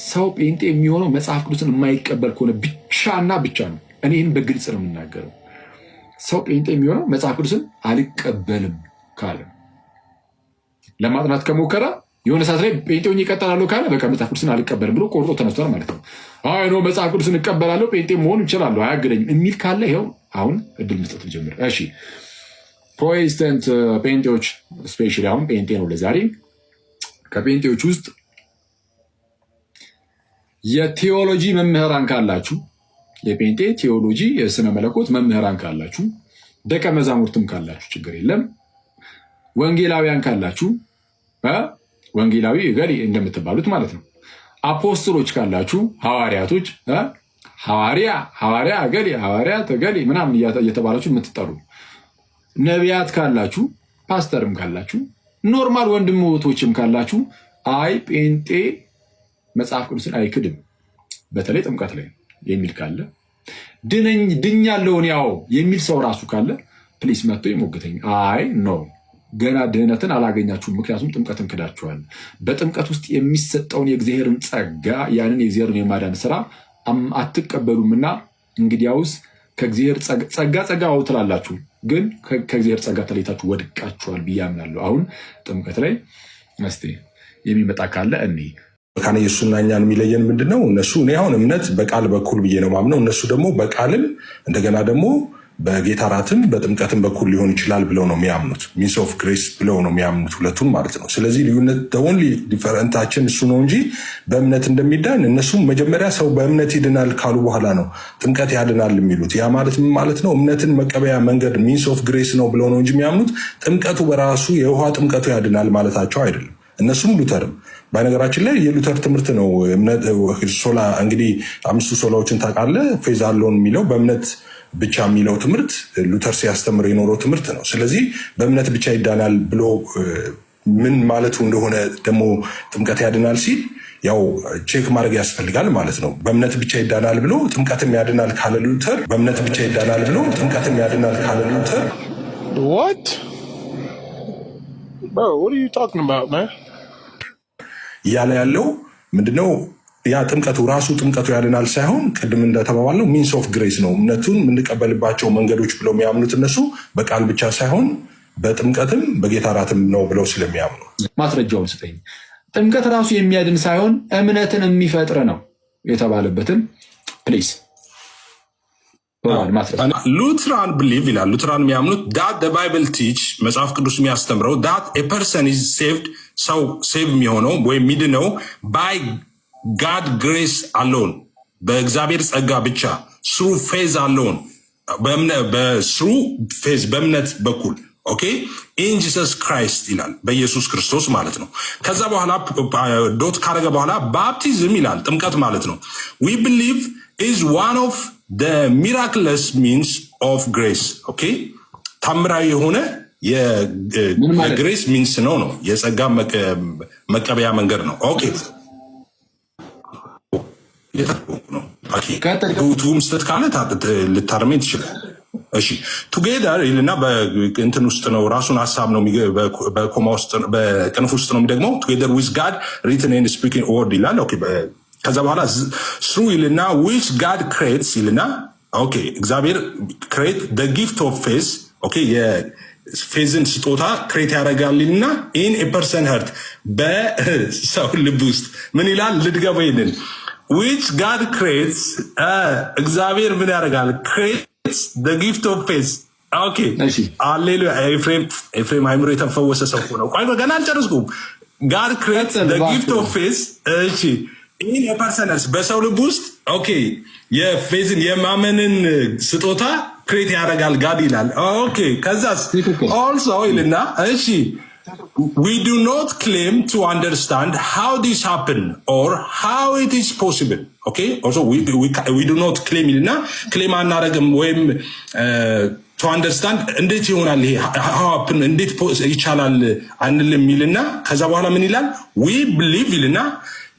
ሰው ጴንጤ የሚሆነው መጽሐፍ ቅዱስን የማይቀበል ከሆነ ብቻና ብቻ ነው። እኔ ይህን በግልጽ ነው የምናገረው። ሰው ጴንጤ የሚሆነው መጽሐፍ ቅዱስን አልቀበልም ካለ፣ ለማጥናት ከሞከረ የሆነ ሰዓት ላይ ጴንጤውን ይቀጠላለሁ ካለ በቃ መጽሐፍ ቅዱስን አልቀበልም ብሎ ቆርጦ ተነስቷል ማለት ነው። አይ ነው መጽሐፍ ቅዱስን እቀበላለሁ ጴንጤ መሆን እችላለሁ አያግደኝም የሚል ካለ ይኸው አሁን እድል መስጠት ልጀምር። እሺ ፕሮቴስታንት ጴንጤዎች ስፔሻሊ አሁን ጴንጤ ነው ለዛሬ። ከጴንጤዎች ውስጥ የቴዎሎጂ መምህራን ካላችሁ፣ የጴንጤ ቴዎሎጂ የስነ መለኮት መምህራን ካላችሁ፣ ደቀ መዛሙርትም ካላችሁ ችግር የለም። ወንጌላውያን ካላችሁ ወንጌላዊ እገሌ እንደምትባሉት ማለት ነው። አፖስትሎች ካላችሁ ሐዋርያቶች፣ ሐዋርያ እገሌ ሐዋርያት እገሌ ምናምን እየተባላችሁ የምትጠሩ ነቢያት ካላችሁ፣ ፓስተርም ካላችሁ፣ ኖርማል ወንድሞቶችም ካላችሁ አይ ጴንጤ መጽሐፍ ቅዱስን አይክድም በተለይ ጥምቀት ላይ የሚል ካለ ድኛለሁ ያው የሚል ሰው ራሱ ካለ ፕሊስ መጥቶ ይሞግተኝ። አይ ኖ ገና ድህነትን አላገኛችሁም፣ ምክንያቱም ጥምቀትን ክዳችኋል። በጥምቀት ውስጥ የሚሰጠውን የእግዚአብሔርን ጸጋ ያንን የእግዚአብሔርን የማዳን ስራ አትቀበሉምና እንግዲያውስ ከእግዚአብሔር ጸጋ ትላላችሁ፣ ግን ከእግዚአብሔር ጸጋ ተለይታችሁ ወድቃችኋል ብዬ አምናለሁ። አሁን ጥምቀት ላይ እስቲ የሚመጣ ካለ እኔ መካነ ኢየሱስና እኛን የሚለየን ምንድነው? እነሱ እኔ አሁን እምነት በቃል በኩል ብዬ ነው ማምነው። እነሱ ደግሞ በቃልም እንደገና ደግሞ በጌታ ራትም በጥምቀትም በኩል ሊሆን ይችላል ብለው ነው የሚያምኑት። ሚንስ ኦፍ ግሬስ ብለው ነው የሚያምኑት ሁለቱን ማለት ነው። ስለዚህ ልዩነት ኦንሊ ዲፈረንታችን እሱ ነው እንጂ በእምነት እንደሚዳን እነሱም መጀመሪያ ሰው በእምነት ይድናል ካሉ በኋላ ነው ጥምቀት ያድናል የሚሉት። ያ ማለት ምን ማለት ነው? እምነትን መቀበያ መንገድ ሚንስ ኦፍ ግሬስ ነው ብለው ነው እንጂ የሚያምኑት ጥምቀቱ በራሱ የውሃ ጥምቀቱ ያድናል ማለታቸው አይደለም። እነሱም ሉተርም በነገራችን ላይ የሉተር ትምህርት ነው ሶላ እንግዲህ 5 ሶላዎችን ታውቃለህ። ፌዝ አለውን የሚለው በእምነት ብቻ የሚለው ትምህርት ሉተር ሲያስተምር የኖረው ትምህርት ነው። ስለዚህ በእምነት ብቻ ይዳናል ብሎ ምን ማለቱ እንደሆነ ደግሞ ጥምቀት ያድናል ሲል ያው ቼክ ማድረግ ያስፈልጋል ማለት ነው። በእምነት ብቻ ይዳናል ብሎ ጥምቀትም ያድናል ካለ ሉተር፣ በእምነት ብቻ ይዳናል ብሎ ጥምቀትም ያድናል ካለ ሉተር What? Bro, what are you talking about, man? እያለ ያለው ምንድነው? ያ ጥምቀቱ ራሱ ጥምቀቱ ያድናል ሳይሆን ቅድም እንደተባባለው ሚንስ ኦፍ ግሬስ ነው። እምነቱን የምንቀበልባቸው መንገዶች ብለው የሚያምኑት እነሱ በቃል ብቻ ሳይሆን በጥምቀትም በጌታ ራትም ነው ብለው ስለሚያምኑ። ማስረጃውን ስጠኝ። ጥምቀት ራሱ የሚያድን ሳይሆን እምነትን የሚፈጥር ነው የተባለበትን ፕሊዝ ሉትራን ብሊቭ ይላል። ሉትራን የሚያምኑት ዳት ባይብል ቲች መጽሐፍ ቅዱስ የሚያስተምረው ዳት ፐርሰን ኢዝ ሴቭድ ሰው ሴቭ የሚሆነው ወይም ሚድነው ባይ ጋድ ግሬስ አሎን በእግዚአብሔር ጸጋ ብቻ ስሩ ፌዝ አሎን በስሩ ፌዝ በእምነት በኩል ኦኬ ኢን ጂሰስ ክራይስት ይላል በኢየሱስ ክርስቶስ ማለት ነው። ከዛ በኋላ ዶት ካረገ በኋላ ባፕቲዝም ይላል ጥምቀት ማለት ነው። ዊ ብሊቭ ኢዝ ዋን ኦፍ the miraculous means of grace ኦኬ ታምራዊ የሆነ የግሬስ ሚንስ ነው የጸጋ መቀበያ መንገድ ነው። ኦኬ ቱም ስተት ካለ ልታርሜን ትችላል። እሺ ቱጌደር ይልና በእንትን ውስጥ ነው ራሱን ሀሳብ ነው በኮማ ውስጥ በቅንፍ ውስጥ ነው የሚደግመው። ቱጌደር ዊዝ ጋድ ሪትን ኤንድ ስፒኪንግ ወርድ ይላል። ኦኬ ከዛ በኋላ ስሩ ይልና ዊች ጋድ ክሬትስ ይልና ኦኬ እግዚአብሔር ክሬት ደ ጊፍት ኦፍ ፌዝ ኦኬ የፌዝን ስጦታ ክሬት ያደርጋልና ኢን ኤ ፐርሰን ሀርት በሰው ልብ ውስጥ ምን ይላል? ልድገበው ይልን ዊች ጋድ ክሬትስ እግዚአብሔር ምን ያደርጋል? ክሬትስ ደ ጊፍት ኦፍ ፌዝ ኦኬ አሌሉያ። ኤፍሬም አይምሮ የተፈወሰ ሰው ነው። ቆይ ገና አልጨረስኩም። ጋድ ክሬትስ ደ ጊፍት ኦፍ ፌዝ እሺ ኢን የፐርሰነልስ በሰው ልብ ውስጥ ኦኬ የፌዝን የማመንን ስጦታ ክሬት ያደርጋል ጋድ ይላል። ኦኬ ከዛስ ኦልሶ ይልና እሺ we do not claim to understand how this happened or how it is possible okay also we do not claim ይልና ክሌም አናረግም ወይም to understand እንዴት ይሆናል ይሄ how happen እንዴት ይቻላል አንልም ይልና ከዛ በኋላ ምን ይላል? we believe ይልና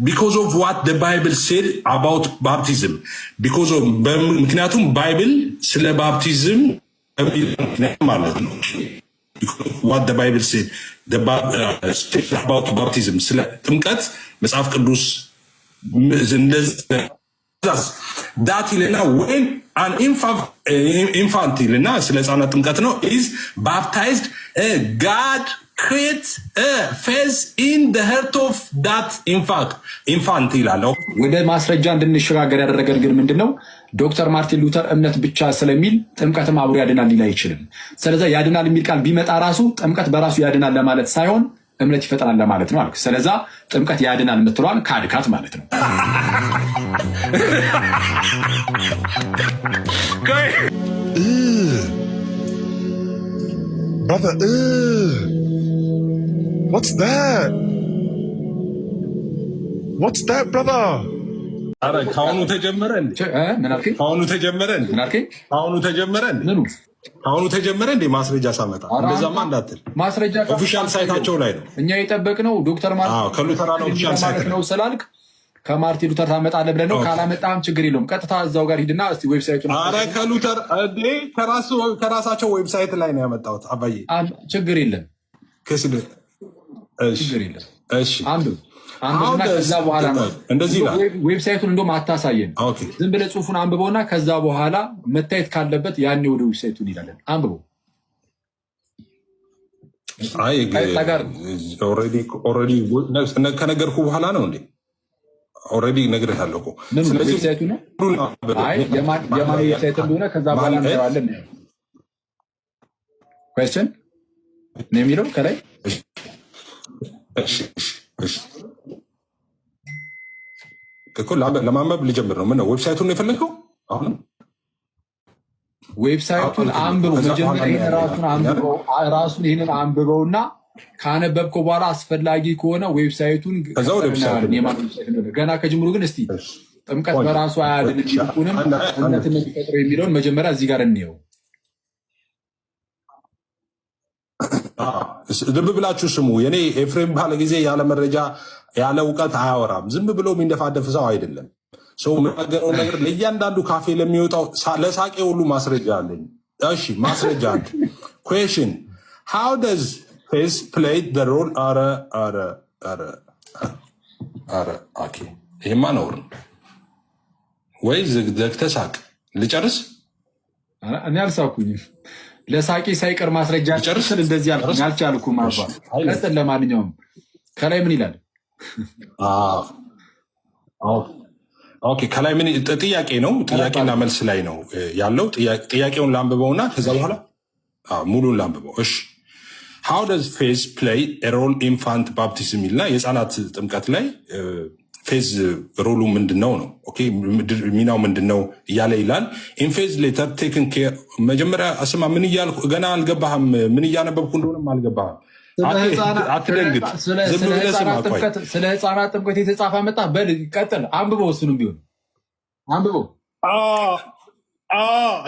because of what the Bible said about baptism because of ምክንያቱም ባይብል ስለ ባፕቲዝም ማለት ነው። what the Bible said about baptism ስለ ጥምቀት መጽሐፍ ቅዱስ ዳት ይልና ወይም አን ኢንፋንት ይልና ስለ ህፃናት ጥምቀት ነው ኢዝ ባፕታይዝድ ጋድ ክሬት ፌዝ ኢን ደ ሄርት ኦፍ ዳት ኢንፋንት ይላለው። ወደ ማስረጃ እንድንሸጋገር ያደረገን ግን ምንድን ነው? ዶክተር ማርቲን ሉተር እምነት ብቻ ስለሚል ጥምቀትም አብሮ ያድናል ሊል አይችልም። ስለዚ ያድናል የሚል ቃል ቢመጣ ራሱ ጥምቀት በራሱ ያድናል ለማለት ሳይሆን እምነት ይፈጥራል ለማለት ነው አልክ። ስለዛ ጥምቀት ያድናል የምትለዋል ካድካት ማለት ነው። Brother, what's that? What's that, brother? አረ ካሁኑ ተጀመረ እንዴ? ምን አልከኝ? ካሁኑ ተጀመረ እንዴ? ምን አልከኝ? ካሁኑ ተጀመረ እንዴ? ምኑ ካሁኑ ተጀመረ እንዴ? ማስረጃ ሳመጣ እንደዛማ እንዳትል። ማስረጃ ኦፊሻል ሳይታቸው ላይ ነው እኛ የጠበቅነው ዶክተር ማርቲን ከሉተራን ኦፊሻል ሳይት ነው ስላልክ ከማርቲን ሉተር ታመጣለህ ብለህ ነው። ካላመጣህም ችግር የለውም። ቀጥታ እዛው ጋር ሂድና እስቲ ዌብሳይቱን። አረ ከሉተር እንዴ ከራሳቸው ዌብሳይት ላይ ነው ያመጣሁት። አባዬ ችግር የለም ችግር የለም። እሺ አንዱና ከዛ በኋላ ነው እንደዚህ ይላል። ዌብሳይቱን እንደውም አታሳየን። ዝም ብለህ ጽሑፉን አንብበውና ከዛ በኋላ መታየት ካለበት ያኔ ወደ ዌብሳይቱ እንሄዳለን። አንብበው። አይ ኦልሬዲ ከነገርኩ በኋላ ነው እንዴ? ኦልሬዲ ነግሬሃለሁ እኮ። ስለዚህ ዌብሳይቱ ነው። አይ የማን ዌብሳይት እንደሆነ ከዛ በኋላ እናየዋለን። ኩዌስችን ነው የሚለው ከላይ። እሺ እኮ ለማንበብ ልጀምር ነው። ምነው ዌብሳይቱን ነው የፈለግከው? አሁንም ዌብሳይቱን አንብበው መጀመሪያ ራሱን ይህንን አንብበውና ካነበብከው በኋላ አስፈላጊ ከሆነ ዌብሳይቱን ገና ከጅምሩ ግን እስቲ ጥምቀት በራሱ አያድንም ይልቁንም እምነትን የሚፈጥረው የሚለውን መጀመሪያ እዚህ ጋር እንየው። ልብ ብላችሁ ስሙ። የኔ ኤፍሬም ባለ ጊዜ ያለ መረጃ ያለ እውቀት አያወራም። ዝም ብሎ የሚንደፋደፍ ሰው አይደለም። ሰው የምናገረው ነገር ለእያንዳንዱ ካፌ ለሚወጣው ለሳቄ ሁሉ ማስረጃ አለኝ። እሺ ማስረጃ አለ። ኩዌሽን ሃው ደዝ ፌዝ ፕሌይ ዘ ሮል? አረ ኦኬ፣ ይሄማ ነውር ወይ? ዘግተህ ሳቅ። ልጨርስ? እኔ አልሳኩኝም። ለሳቂ ሳይቀር ማስረጃ ጨርስል። እንደዚህ አልቻልኩም። ቀጥል። ለማንኛውም ከላይ ምን ይላል? ኦኬ፣ ከላይ ምን ጥያቄ ነው? ጥያቄና መልስ ላይ ነው ያለው። ጥያቄውን ላንብበውና ከዛ በኋላ ሙሉን ላንብበው። እሺ ሃው ደዝ ፌዝ ፕሌይ ሮል ኢንፋንት ባፕቲዝም ይልና የህፃናት ጥምቀት ላይ ፌዝ ሮሉ ምንድነው ነው? ኦኬ ሚናው ምንድነው እያለ ይላል። ኢንፌዝ ሌተር ቴክን ኬር። መጀመሪያ አስማ፣ ምን እያልኩ ገና አልገባህም። ምን እያነበብኩ እንደሆነም አልገባህም። አትደንግጥ። ዝም ብለህ ስማ። ስለ ህፃናት ጥምቀት የተጻፈ መጣ። በል ቀጥል፣ አንብበው። እሱንም ቢሆን አንብበው።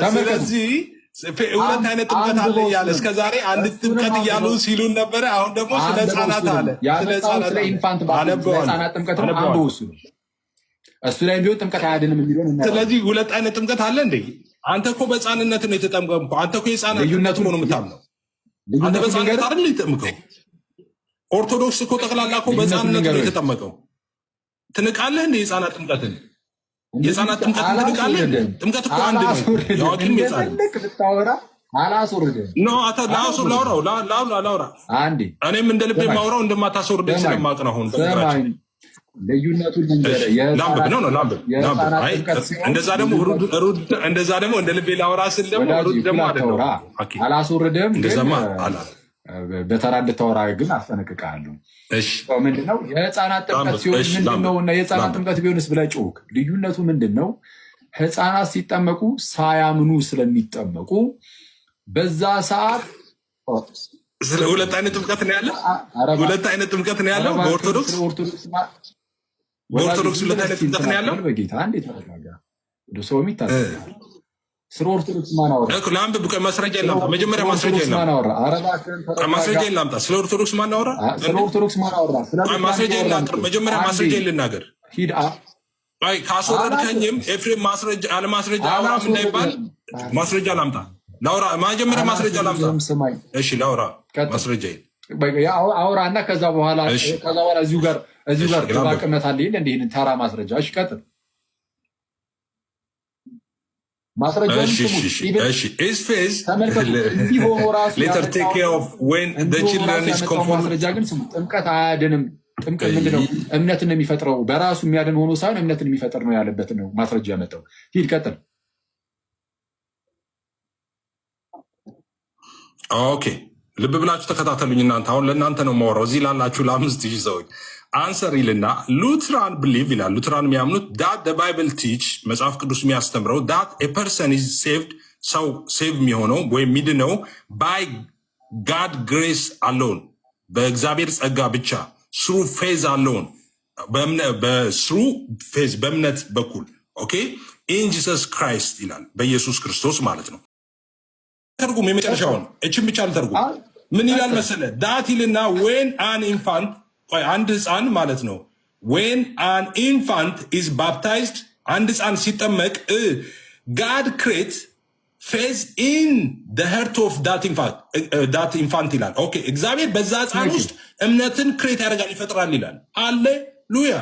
ስለዚህ ሁለት አይነት ጥምቀት አለ እያለ እስከዛሬ አንድ ጥምቀት እያሉ ሲሉን ነበረ። አሁን ደግሞ ስለ ህፃናት አለ። ስለ ኢንፋንት ህፃናት ጥምቀት ነው። አንብበው። እሱ ላይ ቢሆን ጥምቀት አያድንም የሚለውን። ስለዚህ ሁለት አይነት ጥምቀት አለ እንዴ? አንተ እኮ በህፃንነት ነው የተጠምቀው። አንተ እኮ የህፃናት ጥምቀት ነው የምታምነው። አንተ በህፃንነት አይደል የተጠምቀው? ኦርቶዶክስ እኮ ጠቅላላ እኮ በህፃንነት ነው የተጠመቀው። ትንቃለህ እንደ የህፃናት ጥምቀትን? የህፃናት ጥምቀት ትንቃለህ? ጥምቀት እኮ አንድ ነው። ያዋቂም የህፃናት ላውራ እኔም እንደ ልቤ ማውራው እንደማታስወርደኝ ስለማቅ ነው። አሁን ልዩነቱን እንደዛ ደግሞ እንደ ልቤ ላውራ ስል ደግሞ አላስወርድም። በተራ እንድታወራ ግን አስጠነቅቃለሁ። ምንድነው የህፃናት ጥምቀት ሲሆን ምንድነው እና የህፃናት ጥምቀት ቢሆንስ ብለህ ጮክ። ልዩነቱ ምንድነው? ህፃናት ሲጠመቁ ሳያምኑ ስለሚጠመቁ በዛ ሰዓት ሁለት አይነት ጥምቀት ነው ያለ። ሁለት አይነት ጥምቀት ነው ያለው በኦርቶዶክስ ሁለት አይነት ጥምቀት ነው ያለው። በጌታ አንዴ ተረጋጋ። ሰው የሚታሰብ ስለ ኦርቶዶክስ ማን አወራ? ለአንብብ። ማስረጃ የላምጣ። መጀመሪያ ማስረጃ የላምጣ። ስለ ኦርቶዶክስ ማን አወራ? ስለ ኦርቶዶክስ ማን አወራ? ማስረጃ የላምጣ። መጀመሪያ ማስረጃ ልናገር። አይ ካስወረድከኝም ኤፍሬም ማስረጃ አለ ማስረጃ አውራም እንዳይባል ማስረጃ ላምጣ። ላውራ መጀመሪያ ማስረጃ ላምጣ። እሺ ላውራ ማስረጃ አውራ እና ከዛ በኋላ እዚሁ ጋር እዚሁ ጋር ተባቅነት አለ ይል እንዲህን ተራ ማስረጃ እሺ ቀጥል ማስረጃውን ማስረጃ ግን ስሙ ጥምቀት አያድንም ጥምቀት ምንድነው እምነትን ነው የሚፈጥረው በራሱ የሚያድን ሆኖ ሳይሆን እምነትን የሚፈጥር ነው ያለበት ነው ማስረጃ ያመጣው ሂድ ቀጥል ኦኬ ልብ ብላችሁ ተከታተሉኝ እናንተ አሁን ለእናንተ ነው የማወራው እዚህ ላላችሁ ለ5000 ሰዎች አንሰር ይልና ሉትራን ብሊቭ ይላል ሉትራን የሚያምኑት ዳት ዘ ባይብል ቲች መጽሐፍ ቅዱስ የሚያስተምረው ዳት ኤ ፐርሰን ኢዝ ሴቭድ ሰው ሴቭ የሚሆነው ወይም የሚድነው ባይ ጋድ ግሬስ አሎን በእግዚአብሔር ጸጋ ብቻ ስሩ ፌዝ አሎን በስሩ ፌዝ በእምነት በኩል ኦኬ ኢን ጂሰስ ክራይስት ይላል በኢየሱስ ክርስቶስ ማለት ነው ተርጉም የመጨረሻውን እቺን ብቻ ልተርጉም ምን ይላል መሰለ ዳት ይልና ዌን አን ኢንፋንት አንድ ህፃን ማለት ነው ዌን አን ኢንፋንት ኢዝ ባፕታይዝድ አንድ ህፃን ሲጠመቅ ጋድ ክሬት ፌዝ ኢን ደ ሄርት ኦፍ ዳት ኢንፋንት ይላል ኦኬ እግዚአብሔር በዛ ህፃን ውስጥ እምነትን ክሬት ያደርጋል ይፈጥራል ይላል አሌሉያ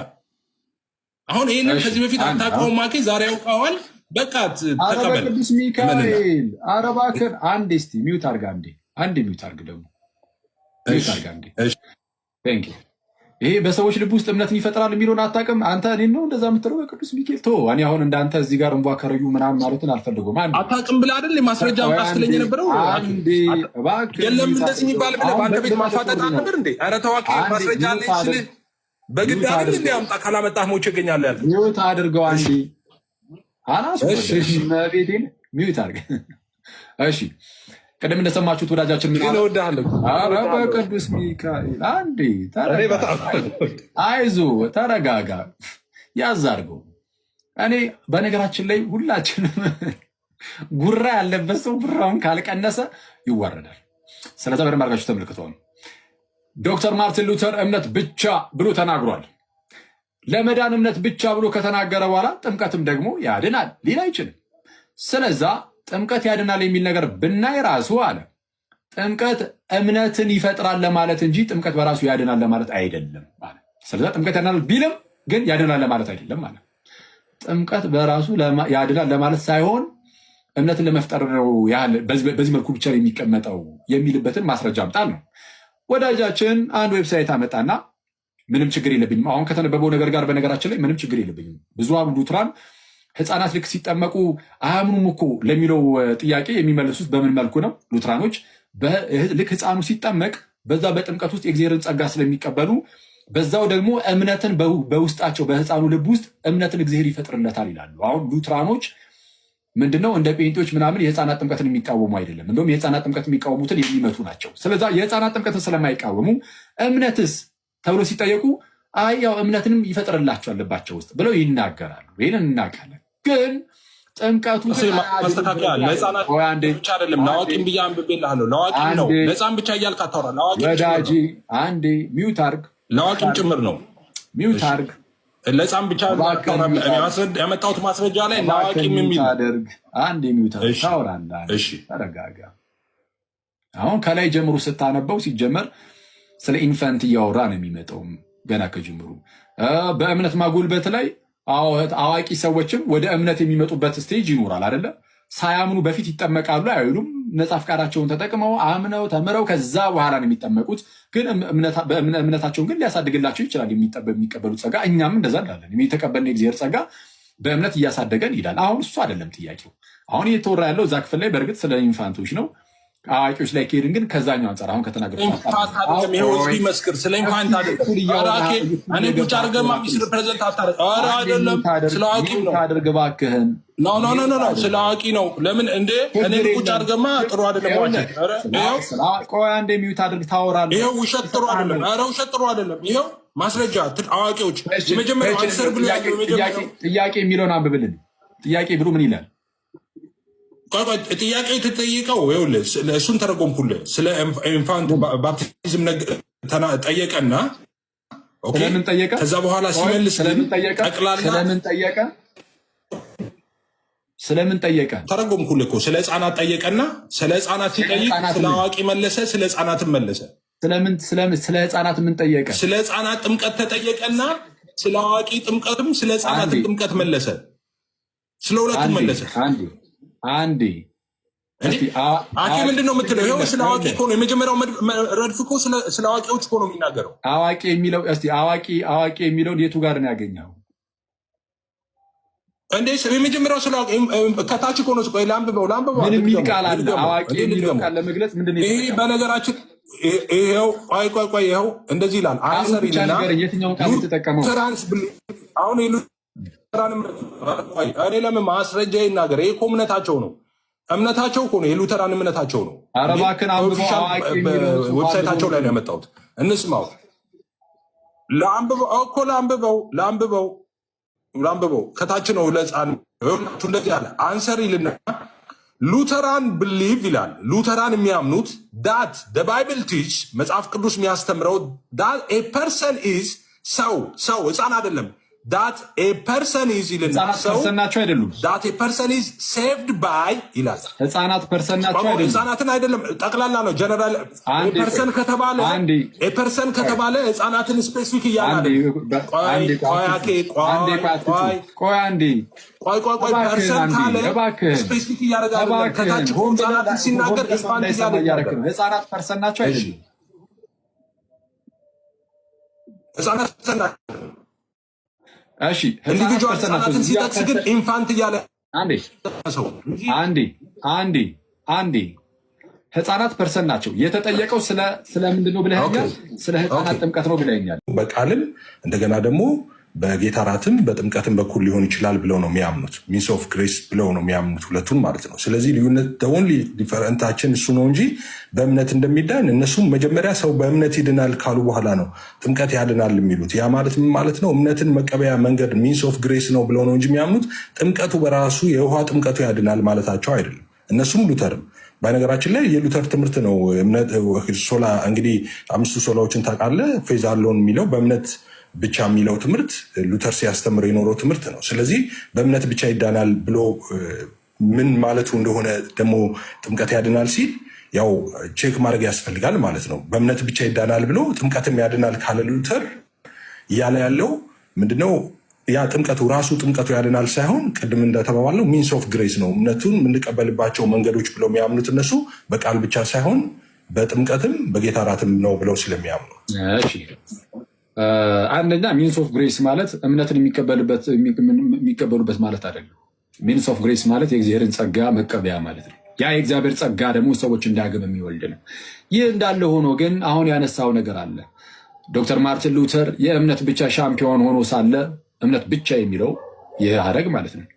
አሁን ይህንን ከዚህ በፊት አታውቀውም ማኬ ዛሬ ያውቀዋል በቃ ተቀበል ቅዱስ ሚካኤል አረባከን አንድ እስቲ ሚውት አርጋ አንዴ ሚውት አርግ ደግሞ ሚውት አርጋ ቴንክ ዩ ይሄ በሰዎች ልብ ውስጥ እምነትን ይፈጥራል የሚለውን አታውቅም አንተ እኔን ነው እንደዛ የምትለው በቅዱስ ሚካኤል ቶ እኔ አሁን እንዳንተ እዚህ ጋር እንቧ ከረዩ ምናምን ማለትን አልፈልጉም አታውቅም ብለህ አይደል ማስረጃ አስተለኝ የነበረው የለም እንደዚህ የሚባል ብለህ በአንተ ቤት ማፋጠጥ ነበር እንዴ ኧረ ተዋቂ ማስረጃ አለኝ ስልህ በግድ አይደል እንዴ አምጣ ካላመጣህ ሞቼ እገኛለሁ ያልኩት ሚውት አድርገው አንዴ ቤቴን ሚዩት አድርግ እሺ ቅድም እንደሰማችሁት ወዳጃችን ምን እወድሃለሁ ኧረ በቅዱስ ሚካኤል አንዴ አይዞህ ተረጋጋ ያዝ አድርገው እኔ በነገራችን ላይ ሁላችንም ጉራ ያለበት ሰው ጉራውን ካልቀነሰ ይዋረዳል ስለዛ በደንብ አድርጋችሁ ተመልክተዋል ዶክተር ማርቲን ሉተር እምነት ብቻ ብሎ ተናግሯል ለመዳን እምነት ብቻ ብሎ ከተናገረ በኋላ ጥምቀትም ደግሞ ያድናል ሊል አይችልም ስለዛ ጥምቀት ያድናል የሚል ነገር ብናይ ራሱ አለ ጥምቀት እምነትን ይፈጥራል ለማለት እንጂ ጥምቀት በራሱ ያድናል ለማለት አይደለም አለ ስለዛ ጥምቀት ያድናል ቢልም ግን ያድናል ለማለት አይደለም አለ ጥምቀት በራሱ ያድናል ለማለት ሳይሆን እምነትን ለመፍጠር ነው ያህል በዚህ መልኩ ብቻ የሚቀመጠው የሚልበትን ማስረጃ አምጣል ነው ወዳጃችን አንድ ዌብሳይት አመጣና ምንም ችግር የለብኝም አሁን ከተነበበው ነገር ጋር በነገራችን ላይ ምንም ችግር የለብኝም ብዙሃኑ ሉትራን ህፃናት ልክ ሲጠመቁ አያምኑም እኮ ለሚለው ጥያቄ የሚመለሱት በምን መልኩ ነው ሉትራኖች ልክ ህፃኑ ሲጠመቅ በዛ በጥምቀት ውስጥ የእግዚአብሔርን ጸጋ ስለሚቀበሉ በዛው ደግሞ እምነትን በውስጣቸው በህፃኑ ልብ ውስጥ እምነትን እግዚአብሔር ይፈጥርለታል ይላሉ አሁን ሉትራኖች ምንድነው እንደ ጴንጤዎች ምናምን የህፃናት ጥምቀትን የሚቃወሙ አይደለም እንደውም የህፃናት ጥምቀት የሚቃወሙትን የሚመቱ ናቸው ስለዛ የህፃናት ጥምቀትን ስለማይቃወሙ እምነትስ ተብሎ ሲጠየቁ አይ ያው እምነትንም ይፈጥርላቸው አለባቸው ውስጥ ብለው ይናገራሉ ይሄንን እናውቃለን ግን ጥምቀቱ ማስተካከያ ለህፃናት ብቻ አይደለም ለአዋቂም ብዬ አንብቤልሃለሁ ለአዋቂም ነው ለህፃን ብቻ እያልክ አታውራ ለአዋቂም ወዳጄ አንዴ ሚውት አርግ ለአዋቂም ጭምር ነው ሚውት አርግ ለህፃን ብቻ ያመጣሁት ማስረጃ ላይ ለአዋቂም የሚል አድርግ አንዴ ሚውት አርግ ታውራለህ ተረጋጋ አሁን ከላይ ጀምሮ ስታነበው ሲጀመር ስለ ኢንፋንት እያወራ ነው የሚመጣው ገና ከጅምሩ በእምነት ማጎልበት ላይ አዋቂ ሰዎችም ወደ እምነት የሚመጡበት ስቴጅ ይኖራል አይደለ ሳያምኑ በፊት ይጠመቃሉ አይሉም ነፃ ፍቃዳቸውን ተጠቅመው አምነው ተምረው ከዛ በኋላ ነው የሚጠመቁት ግን እምነታቸውን ግን ሊያሳድግላቸው ይችላል የሚቀበሉት ጸጋ እኛም እንደዛ እንዳለን የተቀበልነው የእግዚአብሔር ጸጋ በእምነት እያሳደገን ይሄዳል አሁን እሱ አይደለም ጥያቄው አሁን እየተወራ ያለው እዛ ክፍል ላይ በእርግጥ ስለ ኢንፋንቶች ነው አዋቂዎች ላይ ከሄድን ግን ከዛኛው አንጻር አሁን ከተናገርኩት መስክር ስለ ኢንፋንት እኔ ቁጭ አድርገማ ሚስር ፕሬዘንት አይደለም ስለ አዋቂም ነው አድርግ እባክህን ኖ ስለ አዋቂ ነው ለምን እንዴ እኔ ቁጭ አድርገማ ጥሩ አይደለም ቆይ አንዴ ሚውት አድርግ ታወራለህ ይሄው ውሸት ጥሩ አይደለም ኧረ ውሸት ጥሩ አይደለም ይሄው ማስረጃ አዋቂዎች የመጀመሪያው አንሰር ብሎ ጥያቄ የሚለውን አንብብልን ጥያቄ ብሎ ምን ይላል ጥያቄ የተጠየቀው ይኸውልህ እሱን ተረጎምኩልህ ስለ ኢንፋንት ባፕቲዝም ጠየቀና ስለምን ጠየቀ ከዛ በኋላ ሲመልስ ጠቅላላ ስለምን ጠየቀ ተረጎምኩልህ እኮ ስለ ህፃናት ጠየቀና ስለ ህፃናት ሲጠይቅ ስለ አዋቂ መለሰ ስለ ህፃናትም መለሰ ስለ ህፃናት ምን ጠየቀ? ስለ ህፃናት ጥምቀት ተጠየቀና ስለ አዋቂ ጥምቀትም ስለ ህፃናት ጥምቀት መለሰ። ስለ ሁለቱም መለሰ። አንዴ አኬ ምንድን ነው የምትለው? ይኸው ስለ አዋቂ እኮ ነው የመጀመሪያው ረድፍ እኮ ስለ አዋቂዎች እኮ ነው የሚናገረው። አዋቂ የሚለው እስቲ አዋቂ የሚለውን የቱ ጋር ነው ያገኘው? እንዴ የመጀመሪያው ስለ አዋቂ ከታች እኮ ነው። ቆይ ላንብበው። ምን የሚል ቃል አለ? አዋቂ የሚለው ቃል ለመግለጽ ምንድን ነው? ይሄ በነገራችን ይኸው ቆይ ይኸው እንደዚህ ይላል። አንሰር ይልና የትኛውን ቃል የተጠቀመው? አሁን እኔ ለምን ማስረጃ ይናገር? ይሄ እኮ እምነታቸው ነው። እምነታቸው እኮ ነው። የሉተራን እምነታቸው ነው። ዌብሳይታቸው ላይ ነው ያመጣሁት። እንስማው። ላንብበው ከታች ነው። ለህፃን እንደዚህ አለ። አንሰር ይልና ሉተራን ብሊቭ ይላል። ሉተራን የሚያምኑት ዳት ባይብል ቲች መጽሐፍ ቅዱስ የሚያስተምረው ዳት ኤ ፐርሰን ኢዝ ሰው ህፃን አይደለም። ዳት ኤ ፐርሰን ኢዝ ይልና ሰው ናቸው አይደሉም። ዳት ኤ ፐርሰን ኢዝ ሴቭድ ባይ ይላል። ህፃናት ፐርሰን ናቸው አይደሉም። ህፃናትን አይደለም፣ ጠቅላላ ነው። ጀነራል ፐርሰን ከተባለ ህፃናትን ስፔሲፊክ እያለ ፐርሰን ካለ ስፔሲፊክ እያደረጋለ ከታች ህፃናትን ሲናገር ኢንፋንት እያደረገ ህፃናት ፐርሰን ናቸው አይደሉም። ህፃናት ፐርሰን ናቸው። እሺ ህፃናትን ሲጠቅስ ግን ኢንፋንት እያለ አንዴ ህፃናት ፐርሰን ናቸው። የተጠየቀው ስለምንድን ነው ብለኸኛል? ስለ ህፃናት ጥምቀት ነው ብለኸኛል። በቃልም እንደገና ደግሞ በጌታ እራትም በጥምቀትም በኩል ሊሆን ይችላል ብለው ነው የሚያምኑት። ሚንስ ኦፍ ግሬስ ብለው ነው የሚያምኑት ሁለቱን ማለት ነው። ስለዚህ ልዩነት ኦንሊ ዲፈረንታችን እሱ ነው እንጂ በእምነት እንደሚዳን እነሱም መጀመሪያ ሰው በእምነት ይድናል ካሉ በኋላ ነው ጥምቀት ያድናል የሚሉት። ያ ማለት ምን ማለት ነው? እምነትን መቀበያ መንገድ ሚንስ ኦፍ ግሬስ ነው ብለው ነው እንጂ የሚያምኑት ጥምቀቱ በራሱ የውሃ ጥምቀቱ ያድናል ማለታቸው አይደለም። እነሱም ሉተርም በነገራችን ላይ የሉተር ትምህርት ነው። ሶላ እንግዲህ 5 ሶላዎችን ታውቃለህ። ፌዝ አለውን የሚለው በእምነት ብቻ የሚለው ትምህርት ሉተር ሲያስተምር የኖረው ትምህርት ነው። ስለዚህ በእምነት ብቻ ይዳናል ብሎ ምን ማለቱ እንደሆነ ደግሞ ጥምቀት ያድናል ሲል ያው ቼክ ማድረግ ያስፈልጋል ማለት ነው። በእምነት ብቻ ይዳናል ብሎ ጥምቀትም ያድናል ካለ ሉተር እያለ ያለው ምንድነው? ያ ጥምቀቱ ራሱ ጥምቀቱ ያድናል ሳይሆን ቅድም እንደተባባለው ሚንስ ኦፍ ግሬስ ነው። እምነቱን የምንቀበልባቸው መንገዶች ብለው የሚያምኑት እነሱ በቃል ብቻ ሳይሆን በጥምቀትም በጌታ እራትም ነው ብለው ስለሚያምኑ አንደኛ ሚንስ ኦፍ ግሬስ ማለት እምነትን የሚቀበሉበት ማለት አይደለም። ሚንስ ኦፍ ግሬስ ማለት የእግዚአብሔርን ጸጋ መቀበያ ማለት ነው። ያ የእግዚአብሔር ጸጋ ደግሞ ሰዎች እንዳግም የሚወልድ ነው። ይህ እንዳለ ሆኖ ግን አሁን ያነሳው ነገር አለ። ዶክተር ማርቲን ሉተር የእምነት ብቻ ሻምፒዮን ሆኖ ሳለ እምነት ብቻ የሚለው ይህ ሐረግ ማለት ነው።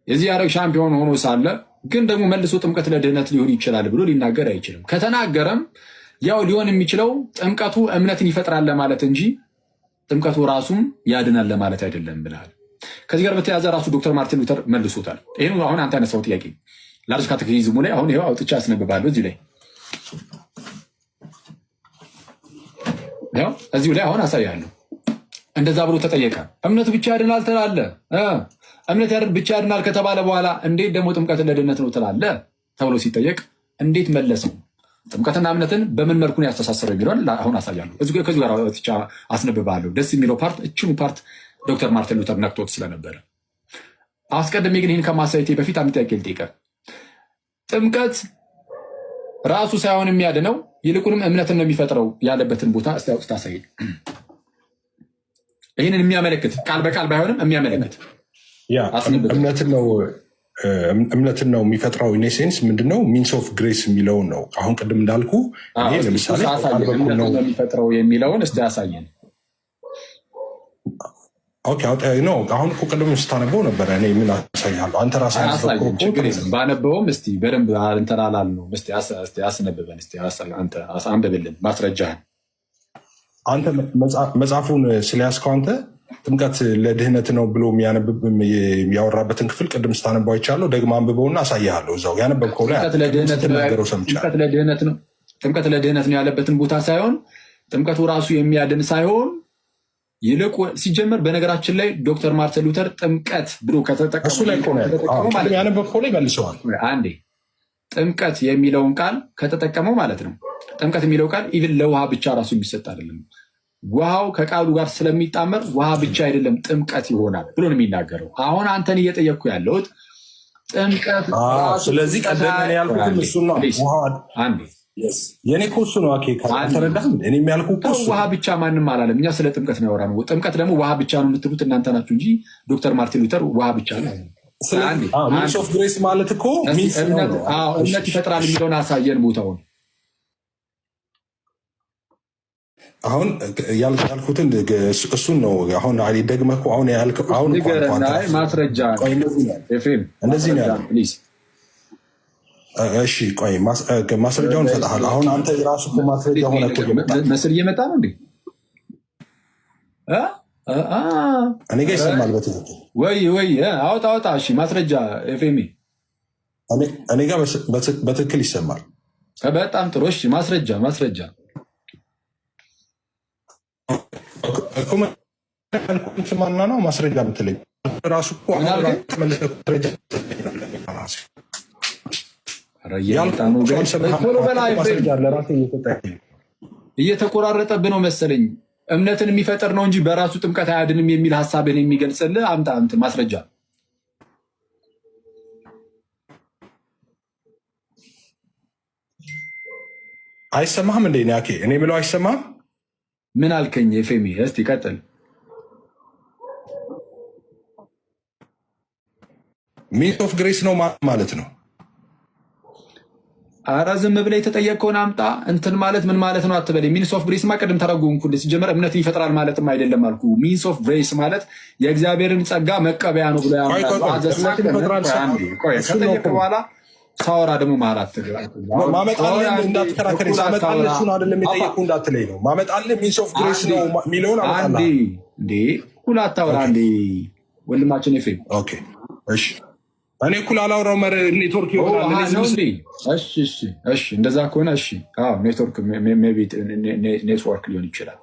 የዚህ ሐረግ ሻምፒዮን ሆኖ ሳለ ግን ደግሞ መልሶ ጥምቀት ለድህነት ሊሆን ይችላል ብሎ ሊናገር አይችልም። ከተናገረም ያው ሊሆን የሚችለው ጥምቀቱ እምነትን ይፈጥራል ለማለት እንጂ ጥምቀቱ ራሱም ያድናል ለማለት አይደለም ብለሃል። ከዚህ ጋር በተያያዘ ራሱ ዶክተር ማርቲን ሉተር መልሶታል። ይህን አሁን አንተ ያነሳው ጥያቄ ላርጅ ካቴኪዝሙ ላይ አሁን ይኸው አውጥቼ አስነብባለሁ። እዚሁ ላይ አሁን አሳያለሁ። እንደዛ ብሎ ተጠየቀ። እምነቱ ብቻ ያድናል ትላለህ። እምነት ብቻ ያድናል ከተባለ በኋላ እንዴት ደግሞ ጥምቀትን ለድነት ነው ትላለህ ተብሎ ሲጠየቅ እንዴት መለሰው? ጥምቀትና እምነትን በምን መልኩ ነው ያስተሳሰረው የሚለውን አሁን አሳያለሁ። ከዚህ ጋር ብቻ አስነብባለሁ። ደስ የሚለው ፓርት እችኑ ፓርት ዶክተር ማርቲን ሉተር ነክቶት ስለነበረ አስቀድሜ ግን ይህን ከማሳየቴ በፊት አንድ ጥያቄ ልጠይቅህ። ጥምቀት ራሱ ሳይሆን የሚያድነው ይልቁንም እምነትን ነው የሚፈጥረው ያለበትን ቦታ እስቲ አውጥተህ ታሳይ። ይህንን የሚያመለክት ቃል በቃል ባይሆንም የሚያመለክት እምነትን ነው የሚፈጥረው። ኢኔሴንስ ምንድነው? ሚንስ ኦፍ ግሬስ የሚለውን ነው። አሁን ቅድም እንዳልኩ ይሄ ለምሳሌ ነው የሚፈጥረው የሚለውን እስቲ ያሳየን። ነው አሁን እኮ ቅድም ስታነበው ነበረ። እኔ ምን አሳያለሁ? አንተ ራስህ ባነበውም እስቲ በደንብ እንትን አላልነውም። እስቲ አስነብበን፣ እስቲ አንብብልን ማስረጃህን። አንተ መጽሐፉን ስለያዝከው አንተ ጥምቀት ለድህነት ነው ብሎ የሚያወራበትን ክፍል ቅድም ስታነባው ይቻለሁ። ደግሞ አንብበውና አሳያለሁ። እዛው ያነበብከው ላይ ነገረው ሰምቻለሁ። ጥምቀት ለድህነት ነው ያለበትን ቦታ ሳይሆን ጥምቀቱ ራሱ የሚያድን ሳይሆን ይልቁ ሲጀመር በነገራችን ላይ ዶክተር ማርቲን ሉተር ጥምቀት ብሎ ያነበብከው ላይ መልሰዋል። አንዴ ጥምቀት የሚለውን ቃል ከተጠቀመው ማለት ነው ጥምቀት የሚለው ቃል ኢቭን ለውሃ ብቻ ራሱ የሚሰጥ አይደለም። ውሃው ከቃሉ ጋር ስለሚጣመር ውሃ ብቻ አይደለም ጥምቀት ይሆናል ብሎ ነው የሚናገረው። አሁን አንተን እየጠየቅኩ ያለሁት ጥምቀት ስለዚህ ቀደም ያልኩትም እሱን ነው። የኔ እኮ እሱ ነው። አልተረዳህም? እኔ የሚያልኩህ እኮ ውሃ ብቻ ማንም አላለም። እኛ ስለ ጥምቀት ነው ያወራነው። ጥምቀት ደግሞ ውሃ ብቻ ነው የምትሉት እናንተ ናችሁ እንጂ ዶክተር ማርቲን ሉተር ውሃ ብቻ ነው። ሚንስ ኦፍ ግሬስ ማለት እኮ እምነት ይፈጥራል የሚለውን አሳየን ቦታውን። አሁን ያልኩትን እሱን ነው። አሁን ደግመህ እኮ አሁን ማስረጃ እንደዚህ ነው ያለው። እሺ ቆይ ማስረጃውን እሰጥሃለሁ። አሁን አንተ የራሱ ማስረጃ ሆነ መስል እየመጣ ነው እንዴ? እኔ ጋር ይሰማል በትክክል ወይ አውጣ። እሺ ማስረጃ ኤፍኤም እኔ ጋር በትክክል ይሰማል። በጣም ጥሩ። እሺ ማስረጃ ማና ነው ማስረጃ ብትለኝ ራሱ እየተቆራረጠብህ ነው መሰለኝ። እምነትን የሚፈጥር ነው እንጂ በራሱ ጥምቀት አያድንም የሚል ሀሳብን የሚገልጽልህ አምጣ ማስረጃ። አይሰማህም እንዴ? እኔ ብለው አይሰማህም? ምን አልከኝ? ኤፍኤም እስቲ ቀጥል። ሚንስ ኦፍ ግሬስ ነው ማለት ነው። ኧረ ዝም ብለህ የተጠየቅከውን አምጣ። እንትን ማለት ምን ማለት ነው አትበል። ሚንስ ኦፍ ግሬስ ቅድም ተረጎምኩልህ። ሲጀመር እምነትን ይፈጥራል ማለትም አይደለም አልኩ። ሚንስ ኦፍ ግሬስ ማለት የእግዚአብሔርን ጸጋ መቀበያ ነው ብሎ ከጠየቅ በኋላ ሳወራ ደግሞ ማራት ማመጣልህ እንዳትከራከር። ማመጣልህ እሱን አይደለም የጠየቅኩህ እንዳትለኝ ነው። ማመጣልህ ሚንስ ኦፍ ግሬስ ነው የሚለውን እንዴ ሁላት አውራ እንዴ ወንድማችን ኤፍሬም። ኦኬ እሺ እኔ እኩል አላወራው ኔትወርክ ይሆናል። እሺ እንደዛ ከሆነ እሺ ኔትወርክ ሊሆን ይችላል።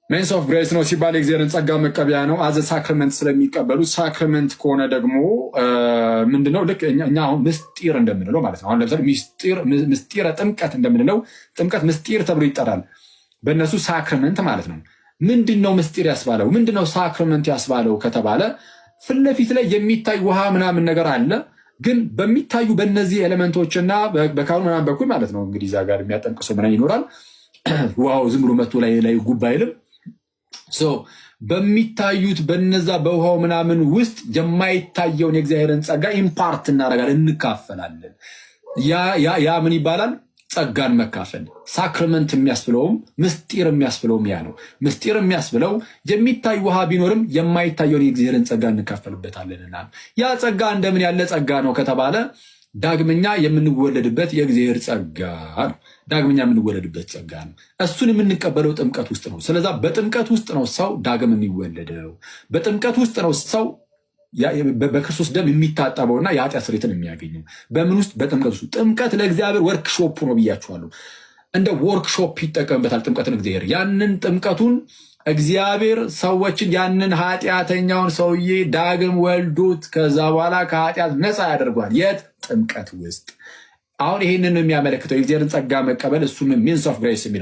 ሚንስ ኦፍ ግሬስ ነው ሲባል የእግዚአብሔርን ጸጋ መቀበያ ነው። አዘ ሳክራመንት ስለሚቀበሉ ሳክራመንት ከሆነ ደግሞ ምንድነው? ልክ እኛ አሁን ምስጢር እንደምንለው ማለት ነው። አሁን ለምሳሌ ምስጢረ ጥምቀት እንደምንለው ጥምቀት ምስጢር ተብሎ ይጠራል። በእነሱ ሳክራመንት ማለት ነው። ምንድነው ምስጢር ያስባለው? ምንድነው ሳክራመንት ያስባለው ከተባለ ፊት ለፊት ላይ የሚታይ ውሃ ምናምን ነገር አለ። ግን በሚታዩ በእነዚህ ኤሌመንቶችና በካህኑ ምናምን በኩል ማለት ነው እንግዲህ እዛ ጋር የሚያጠምቅ ሰው ምናምን ይኖራል። ውሃው ዝም ብሎ መቶ ላይ ጉባ አይልም። በሚታዩት በነዛ በውሃው ምናምን ውስጥ የማይታየውን የእግዚአብሔርን ጸጋ ኢምፓርት እናደርጋለን፣ እንካፈላለን። ያ ምን ይባላል? ጸጋን መካፈል። ሳክራመንት የሚያስብለውም ምስጢር የሚያስብለውም ያ ነው። ምስጢር የሚያስብለው የሚታይ ውሃ ቢኖርም የማይታየውን የእግዚአብሔርን ጸጋ እንካፈልበታለንና ያ ጸጋ እንደምን ያለ ጸጋ ነው ከተባለ ዳግመኛ የምንወለድበት የእግዚአብሔር ጸጋ ነው። ዳግመኛ የምንወለድበት ጸጋ ነው። እሱን የምንቀበለው ጥምቀት ውስጥ ነው። ስለዛ በጥምቀት ውስጥ ነው ሰው ዳግም የሚወለደው። በጥምቀት ውስጥ ነው ሰው በክርስቶስ ደም የሚታጠበውና የኃጢአት ስርየትን የሚያገኘው። በምን ውስጥ? በጥምቀት ውስጥ። ጥምቀት ለእግዚአብሔር ወርክሾፕ ነው ብያችኋለሁ። እንደ ወርክሾፕ ይጠቀምበታል ጥምቀትን እግዚአብሔር። ያንን ጥምቀቱን እግዚአብሔር ሰዎችን ያንን ኃጢአተኛውን ሰውዬ ዳግም ወልዶት ከዛ በኋላ ከኃጢአት ነፃ ያደርጓል። የት? ጥምቀት ውስጥ። አሁን ይህንን የሚያመለክተው የእግዚአብሔርን ጸጋ መቀበል፣ እሱም ሚንስ ኦፍ ግሬስ የሚለው